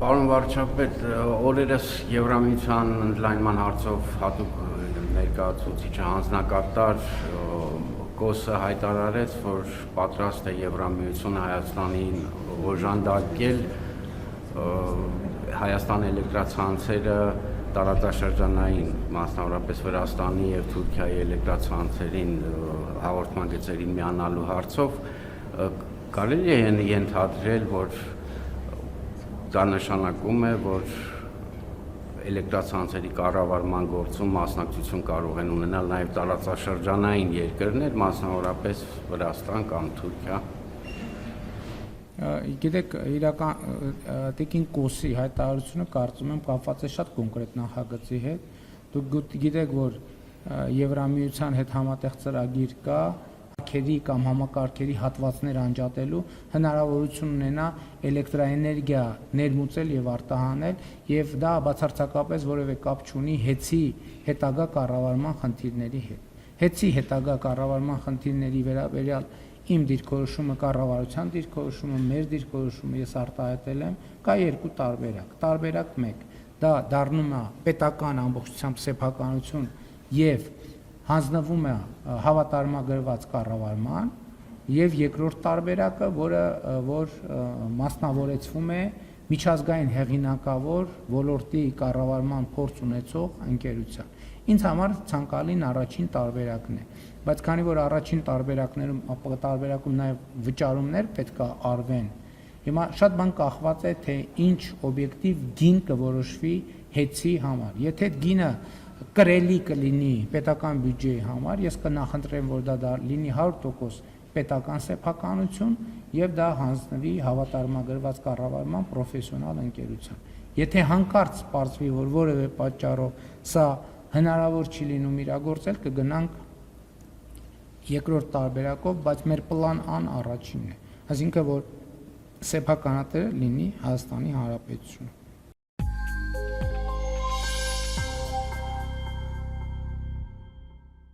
Պարոն վարչապետ, օրերս Եվրամիության ընդլայնման հարցով հատուկ ներկայացուցիչը հանձնակատար Կոսը հայտարարեց, որ պատրաստ է Եվրամիությունը Հայաստանին օժանդակել Հայաստան էլեկտրացանցերը տարածաշրջանային, մասնավորապես Վրաստանի և Թուրքիայի էլեկտրացանցերին հաղորդման գծերին միանալու հարցով, կարելի է ենթադրել, որ դա նշանակում է, որ էլեկտրացանցերի կառավարման գործում մասնակցություն կարող են ունենալ նաև տարածաշրջանային երկրներ, մասնավորապես Վրաստան կամ Թուրքիա։ Գիտեք, իրական տիկին Կոսի հայտարարությունը կարծում եմ կապված է շատ կոնկրետ նախագծի հետ։ Դուք գիտեք, որ Եվրամիության հետ համատեղ ծրագիր կա կամ համակարգերի հատվածներ անջատելու հնարավորություն ունենա էլեկտրաէներգիա ներմուծել եւ արտահանել, եւ դա բացարձակապես որևէ կապ չունի ՀԵՑ-ի հետագա կառավարման խնդիրների հետ։ ՀԵՑ-ի հետագա կառավարման խնդիրների վերաբերյալ իմ դիրքորոշումը, կառավարության դիրքորոշումը, մեր դիրքորոշումը ես արտահայտել եմ, կա երկու տարբերակ։ Տարբերակ 1, դա դառնում է պետական ամբողջությամբ սեփականություն եւ հանձնվում է հավատարմագրված կառավարման, եւ երկրորդ տարբերակը, որ մասնավորեցվում է միջազգային հեղինակավոր ոլորտի կառավարման փորձ ունեցող ընկերության։ Ինձ համար ցանկալին առաջին տարբերակն է, բայց քանի որ առաջին տարբերակում նաև վճարումներ պետք է արվեն, հիմա շատ բան կախված է, թե ինչ օբյեկտիվ գին կորոշվի ՀԵՑ-ի համար։ Եթե գինը կրելի կլինի պետական բյուջեի համար, ես կնախընտրեմ, որ դա լինի 100% պետական սեփականություն եւ դա հանձնվի հավատարմագրված կառավարման պրոֆեսիոնալ ընկերության։ Եթե հանկարծ պարզվի, որ որևէ պատճառով սա հնարավոր չի լինում իրագործել, կգնանք երկրորդ տարբերակով, բայց մեր պլան Ան առաջինն է, այսինքն որ սեփականատերը լինի Հայաստանի Հանրապետությունը։